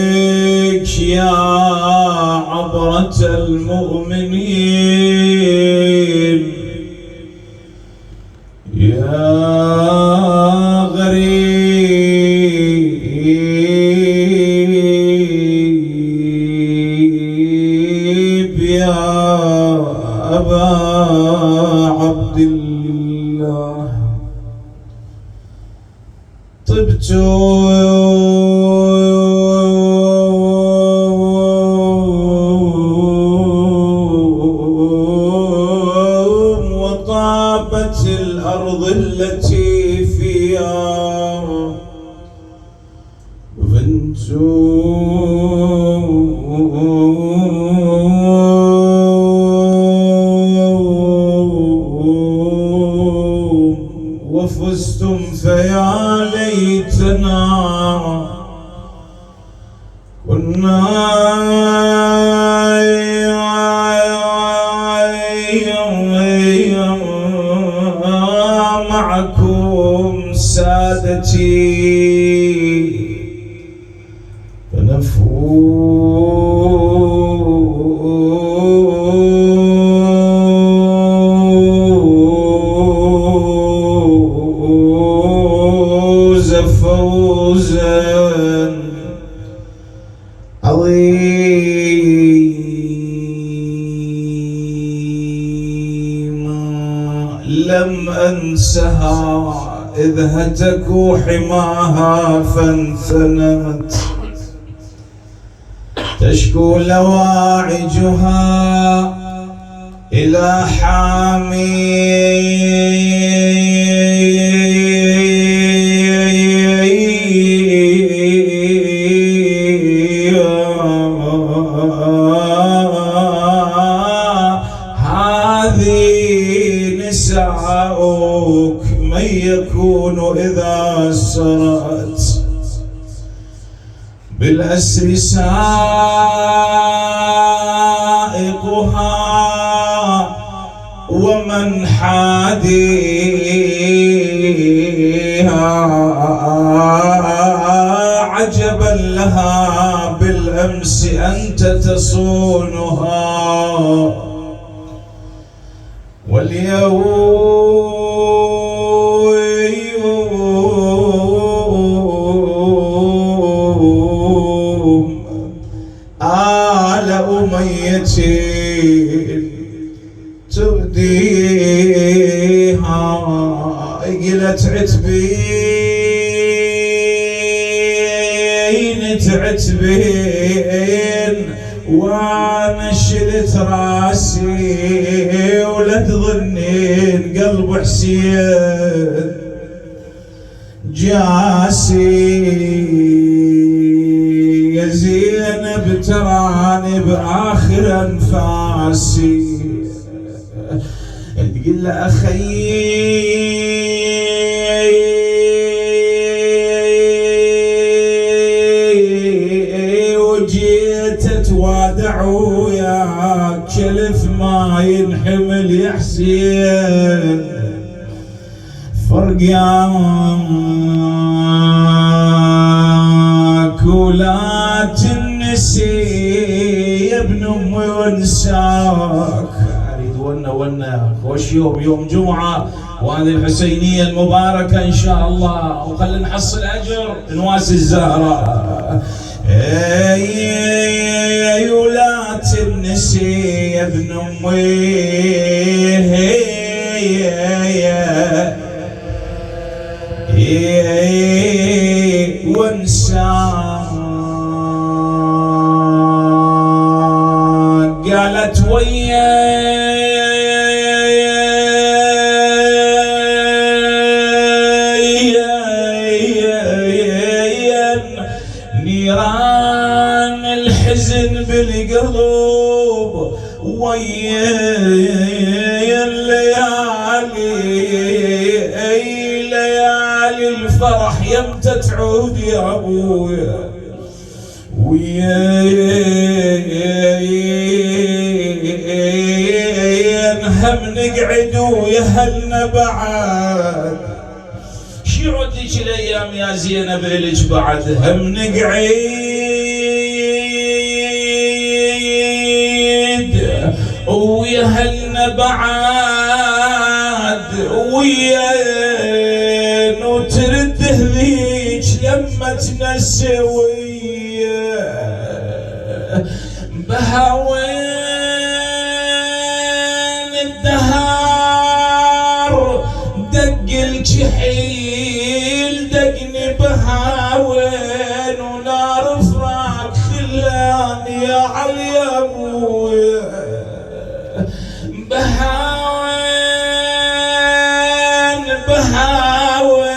عليك يا عبرة المؤمنين يا غريب يا أبا عبد الله طبت وطابت الأرض التي فيها وفزتم فيا ليتنا كنا معكم سادتي فنفوز فوزا عظيما لم أنسها إذ هتكوا حماها فانثنت تشكو لواعجها إلى هذه نساؤك من يكون إذا سرت بالأسر سائقها ومن حاديها عجبا لها بالأمس أنت تصونها واليوم آل أمية تبديها قلت عتبين وانا شلت راسي ولا تظنين قلب حسين جاسي يا زينب تراني باخر انفاسي تقول له اخي وجيت اتوادع وياك كلف ما ينحمل يا حسين فرقاك ولا تنسي يا ابن امي وانساك. اريد ونا خوش يوم جمعه وهذه الحسينيه المباركه ان شاء الله وخلينا نحصل اجر نواس الزهراء. اي ولا تنسي يا ابن امي وانساك. قالت ويا نيران الحزن بالقلوب ويا الليالي ليالي الفرح يمتى تعود يا ابويا ويا نهمنك نقعد ويهلنا بعد. شيعود ذيك الايام يا زينب الك بعد هم نقعد ويهلنا بعد وين وترد هذيك لما تنسويه بهوين الدهار دق الجحيل دقني بهوين ونار فراق خلاني على ابويا بهوين بهوين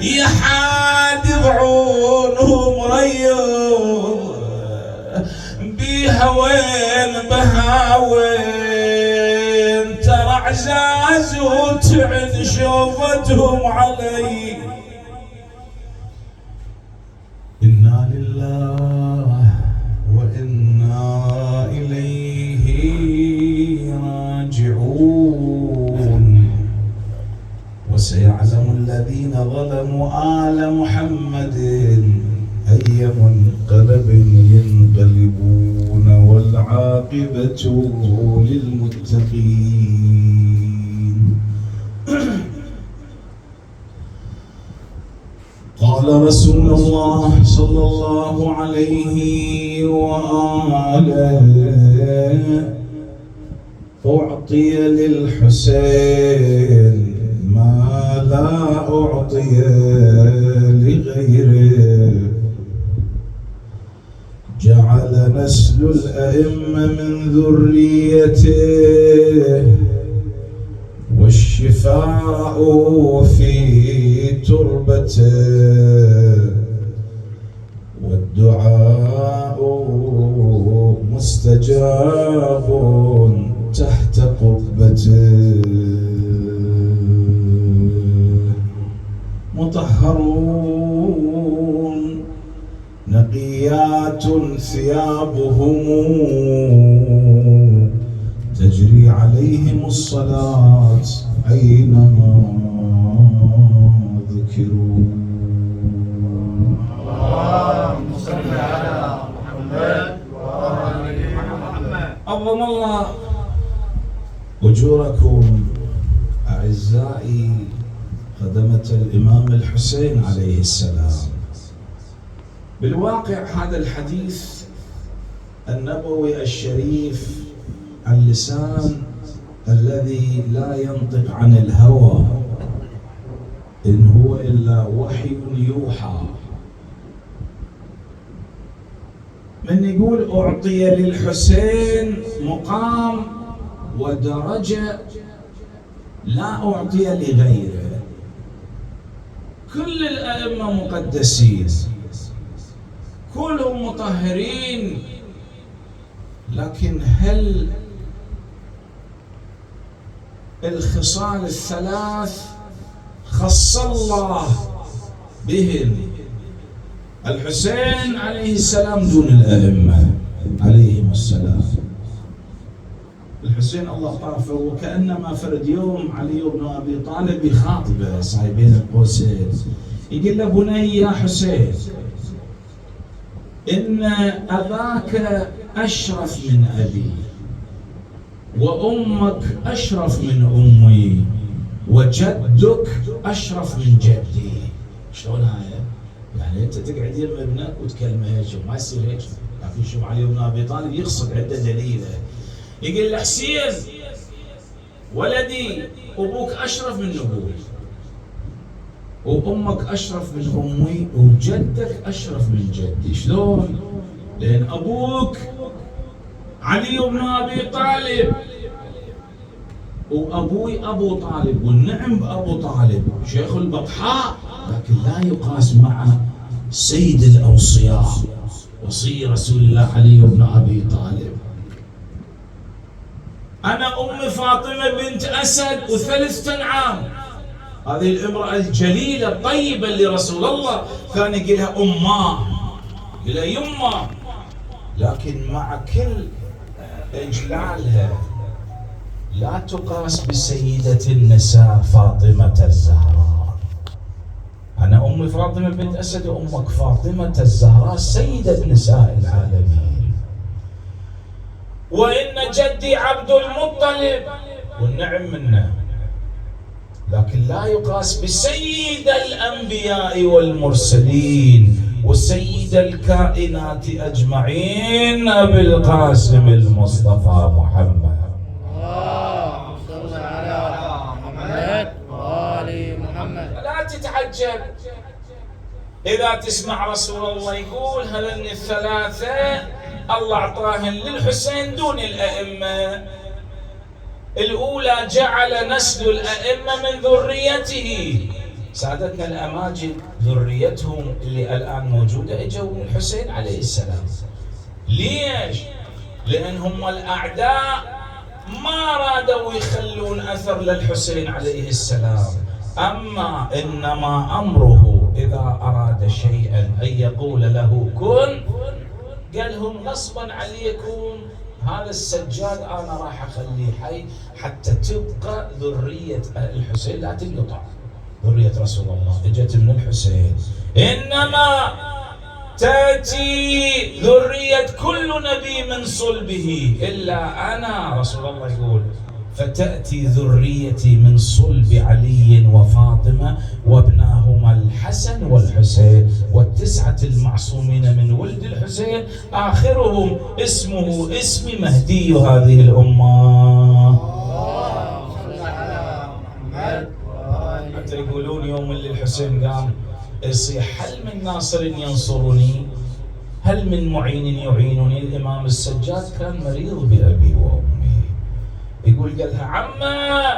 يا حاد بعونهم ريض بهوين بهوين ترى عزاز وتعن شوفتهم علي. إنا لله وإنا إليه راجعون. وسيعلم الذين ظلموا آل محمد أي منقلب ينقلبون والعاقبة للمتقين. قال رسول الله صلى الله عليه وآله أعطي للحسين ما لا أعطي لغيره. جعل نسل الأئمة من ذريته والشفاء في تربته والدعاء مستجاب تحت قبته. مطهرون نقيات ثيابهم تجري عليهم الصلاة أينما ذكروا. اللهم صل على محمد وآل محمد. عظم الله أجوركم أعزائي خدمة الإمام الحسين عليه السلام. بالواقع هذا الحديث النبوي الشريف عن لسان الذي لا ينطق عن الهوى إن هو إلا وحي يوحى. من يقول أعطي للحسين مقام ودرجة لا أعطي لغيره. كل الأئمة مقدسين كلهم مطهرين، لكن هل الخصال الثلاث خص الله بهن الحسين عليه السلام دون الأئمة عليهم السلام. الحسين الله طافه وكأنما فرد يوم علي بن أبي طالب يخاطبه صاحبين القوسين يقول له بني يا حسين إن أباك أشرف من أبي وأمك أشرف من أمي وجدك أشرف من جدي. شلون هاي؟ يعني أنت تقعد يم ابنك وتكلمه هيك وما يصير هيك. لكن شوف علي بن أبي طالب يقصد عنده دليله. يقول له حسين ولدي أبوك أشرف من أبوي وأمك أشرف من أمي وجدك أشرف من جدي. شلون؟ لأن أبوك علي بن أبي طالب وأبوي أبو طالب والنعم بأبو طالب شيخ البطحاء، لكن لا يقاس مع سيد الأوصياء وصي رسول الله علي بن أبي طالب. أنا أم فاطمة بنت أسد وثلاث أنعام، هذه الامرأة الجليلة الطيبة اللي رسول الله كان يقولها أماه يقولها يمه، لكن مع كل إجلالها لا تقاس بسيدة النساء فاطمة الزهراء. أنا أمي فاطمة بنت أسد وأمك فاطمة الزهراء سيدة نساء العالمين. وإن جدي عبد المطلب والنعم منه، لكن لا يقاس بسيد الأنبياء والمرسلين وسيد الكائنات أجمعين أبي القاسم المصطفى محمد. اللهم صل على محمد وآل محمد. لا تتعجب إذا تسمع رسول الله يقول هذين الثلاثة الله أعطاهن للحسين دون الأئمة. الأولى جعل نسل الأئمة من ذريته، سادتنا الأماجد ذريتهم اللي الآن موجودة اجوا من الحسين عليه السلام. ليش؟ لأنهم الأعداء ما رادوا يخلون أثر للحسين عليه السلام. أما إنما أمره إذا أراد شيئا أن يقول له كن، قال لهم غصبا عليكم هذا السجاد أنا راح أخليه حي حتى تبقى ذرية الحسين لا تنقطع. ذرية رسول الله اجت من الحسين، إنما تأتي ذرية كل نبي من صلبه إلا أنا. رسول الله يقول فتأتي ذريتي من صلب علي وفاطمة وابناهما الحسن والحسين والتسعة المعصومين من ولد الحسين آخرهم اسمه اسم مهدي هذه الأمة. حتى يقولون يوم اللي الحسين قام يصيح هل من ناصر ينصرني، هل من معين يعينني. الإمام السجاد كان مريض بأبي وأمي، يقول قال لها عمّا،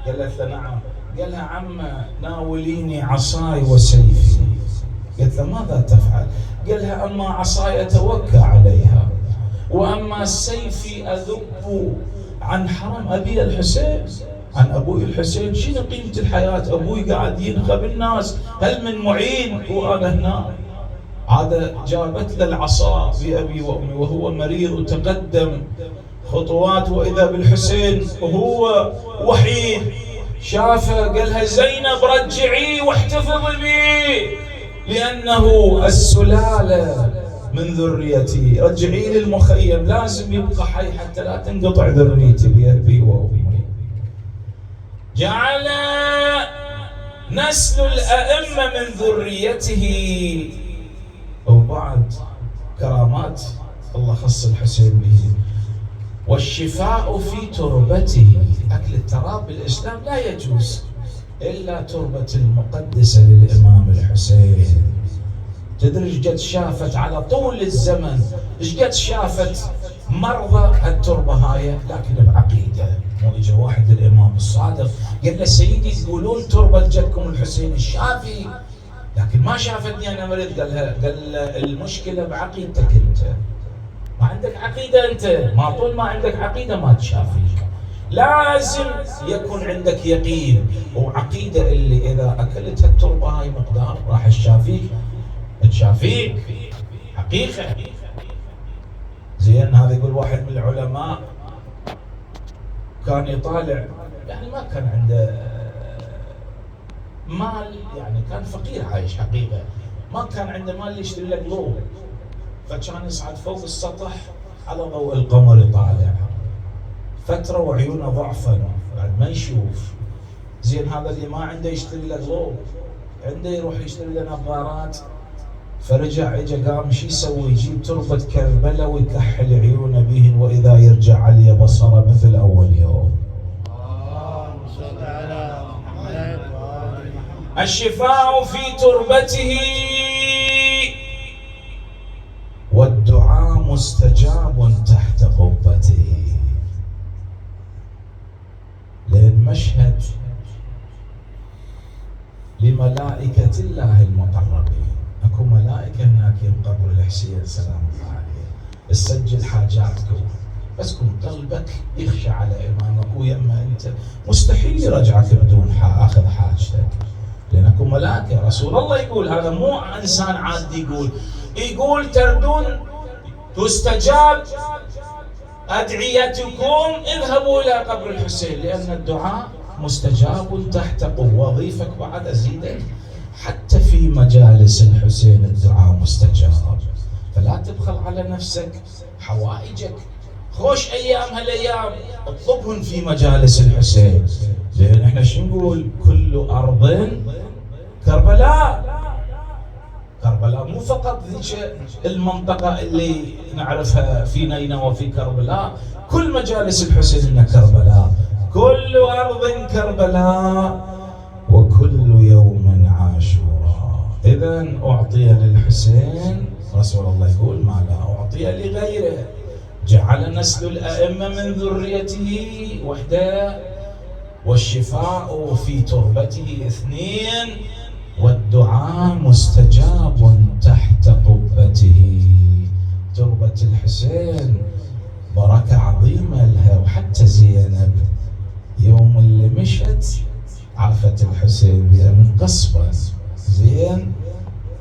قالت له نعم، قال لها عمّا ناوليني عصاي وسيفي. قالت له ماذا تفعل؟ قال لها أما عصاي أتوكى عليها وأما سيفي أذب عن حرم أبي الحسين، عن أبوي الحسين. شنو قيمة الحياة؟ أبوي قاعد ينخب الناس، هل من معين وأنا هنا؟ هذا جابت له العصا بأبي وأمي وهو مريض وتقدم خطوات وإذا بالحسين وهو وحيد شافه قال لها زينب رجعي واحتفظي بي لأنه السلالة من ذريتي، رجعي لي المخيم لازم يبقى حي حتى لا تنقطع ذريتي بأبي وأمي. جعل نسل الأئمة من ذريته. وبعد كرامات الله خص الحسين به. والشفاء في تربته، أكل التراب بالإسلام لا يجوز إلا تربة المقدسة للإمام الحسين. تدري ايش قد شافت على طول الزمن، ايش قد شافت مرضى هالتربة هاي، لكن بعقيدة. مو اجى واحد الإمام الصادق قال له سيدي تقولون تربة جدكم الحسين الشافي لكن ما شافتني أنا مريض. قال المشكلة بعقيدتك أنت، ما عندك عقيدة أنت، ما طول ما عندك عقيدة ما تشافي. لازم يكون عندك يقين وعقيدة اللي إذا أكلت التربة هاي مقدار راح تشافيك حقيقة. زين هذا يقول واحد من العلماء كان يطالع، يعني ما كان عنده مال، يعني كان فقير عايش حقيقة، ما كان عنده مال يشتري له ضوء، فكان يصعد فوق السطح على ضوء القمر يطالع فترة وعيونه ضعفا بعد ما يشوف. زين هذا اللي ما عنده يشتري له ضوء، عنده يروح يشتري له نظارات. فرجع اجى قام شو يسوي؟ يجيب تربة كربلاء ويكحل عيونه بهن واذا يرجع عليه بصره مثل اول يوم. الشفاء في تربته والدعاء مستجاب تحت قبته. لأن مشهد لملائكة الله المقربين، اكو ملائكة هناك ينقبوا الحسين سلام الله عليه، تسجل حاجاتكم بس كن قلبك يخشى على امامك ويما انت مستحيل يرجعك بدون اخذ حاجتك، لانكم ملائكة. رسول الله يقول هذا مو انسان عادي، يقول تردون تستجاب أدعيتكم اذهبوا إلى قبر الحسين، لأن الدعاء مستجاب تحت وظيفك بعد أزيدك حتى في مجالس الحسين الدعاء مستجاب. فلا تبخل على نفسك حوائجك، خوش أيام هالأيام اطلبهن في مجالس الحسين. لأن احنا شو نقول؟ كل أرض كربلاء. كربلاء مو فقط ذيك المنطقة اللي نعرفها في نينوى وفي كربلاء، كل مجالس الحسين إنها كربلاء. كل أرض كربلاء وكل يوم عاشوراء. إذا أعطي للحسين، رسول الله يقول ما لا أعطي لغيره. جعل نسل الأئمة من ذريته وحده، والشفاء في تربته 2، والدعاء مستجاب تحت قبته. تربة الحسين بركة عظيمة لها. وحتى زينب يوم اللي مشت عرفت الحسين بها من قصبة، زين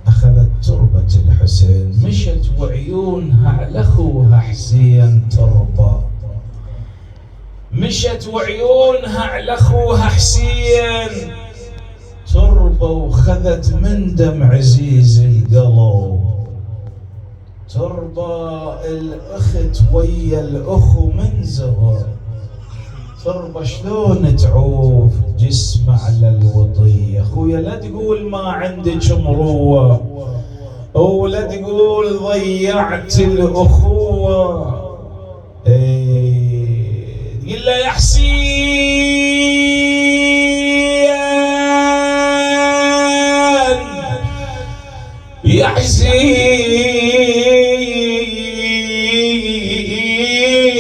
أخذت تربة الحسين مشت وعيونها على أخوها حسين تربة، مشت وعيونها على أخوها حسين تربة، وخذت من دم عزيز القلب تربة. الأخت ويا الأخو من زهر تربة، شلون تعوف جسم على الوطية. أخويا لا تقول ما عندك مروة، ولا تقول ضيعت الأخوة. تقول له يا حسين يا حسين،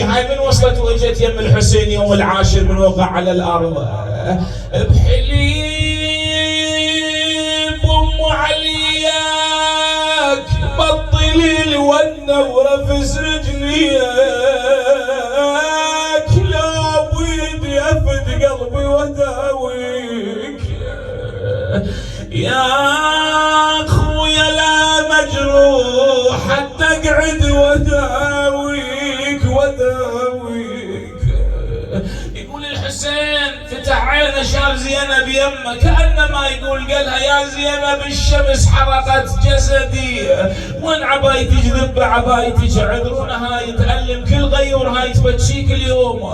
هاي من وصلت واجت يم الحسين يوم العاشر من وقع على الأرض بحليب أم علياك بطلي الونة ورفس رجليك، لا بيدي أفد قلبي وداويك يا أخويا، لا مجروح حتى اقعد وداويك وداويك. يقول الحسين فتح عينه شاف زينب يمه، كأنما يقول قالها يا زينب الشمس حرقت جسدي، وين عبايتك ذب عبايتك، عذرونا هاي تألم كل غيور هاي تبكيك اليوم،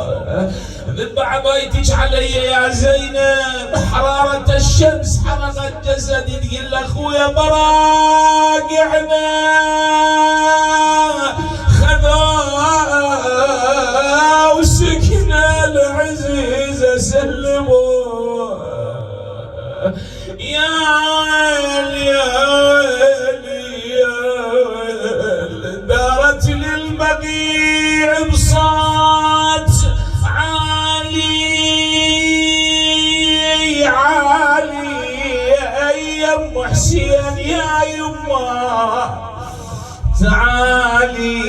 ذب عبايتك علي يا زينب، حرارة الشمس حرقت جسدي. تقول له اخويا براقعنا خذا وسكنا العزيز سلموا يا دارت للبقيع بصوت عالي عالي يا ام حسين يا يما تعالي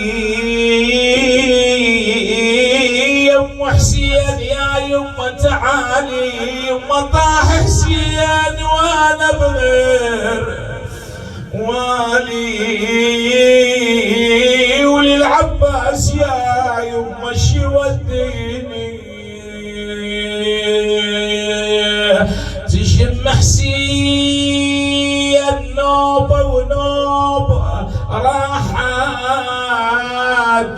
يا ام حسين يا يما تعالي، يما طاح حسين وانا بغير والي، وللعباس يا يما شي وديني، تشم حسين نوبه ونوبه راحت،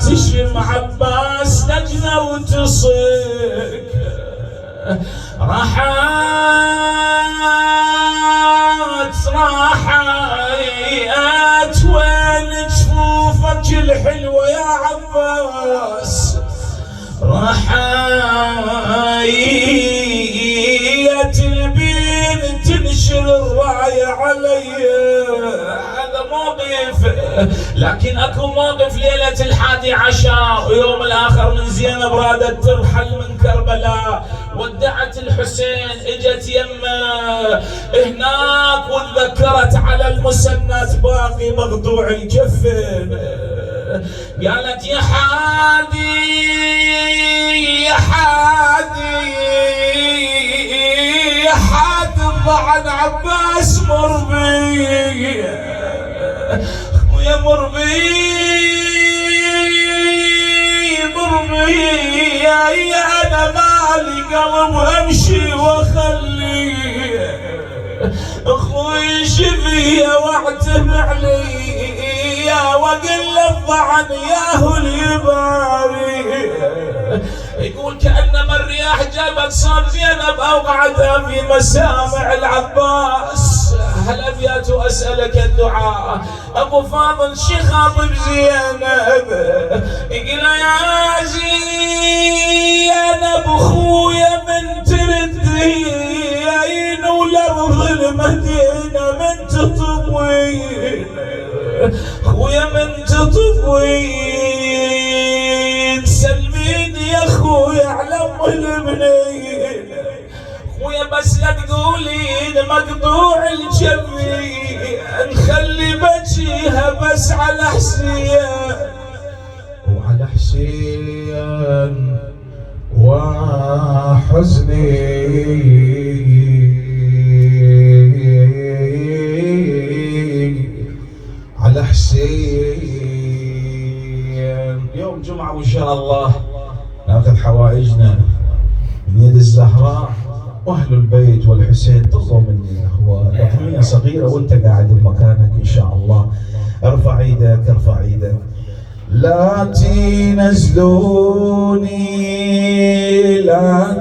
تشم عباس لجنه وتصك راحت وين جفوفك الحلوه يا عباس، راحت البين تنشر الرايه علي. هذا موقف، لكن اكو موقف ليله 11 ويوم الاخر من زينب رادت ترحل من كربلاء، ودعت الحسين، اجت يمه هناك وتذكرت على المسنات باقي مقطوع الكفن، قالت يا حادي يا حادي يا حادي الضعن عباس مربي ويا مربي يا انا مالي قلب امشي واخلي اخوي شفيه واعتب عليا واقل الضعن ياهو اليباري. يقول كأنما الرياح جابت صار زينب أوقعتها في مسامع العباس. هل أبيات أسألك الدعاء أبو فاضل شخاطب زينب يقول يا زينب أخويا من تردين والأرض المدينة من تطوين أخويا من تطوين سلميني يا أخويا على أم البنين خويا بس لا تقولين مقطوع الجبين نخلي بجيها بس على حسين وعلى حسين وحزني على حسين. يوم جمعة وإن شاء الله ناخذ حوائجنا من يد الزهراء واهل البيت والحسين. طلبوا مني الاخوان اغنيه صغيره وانت قاعد بمكانك ان شاء الله. ارفع ايدك ارفع ايدك. لا تنزلوني لا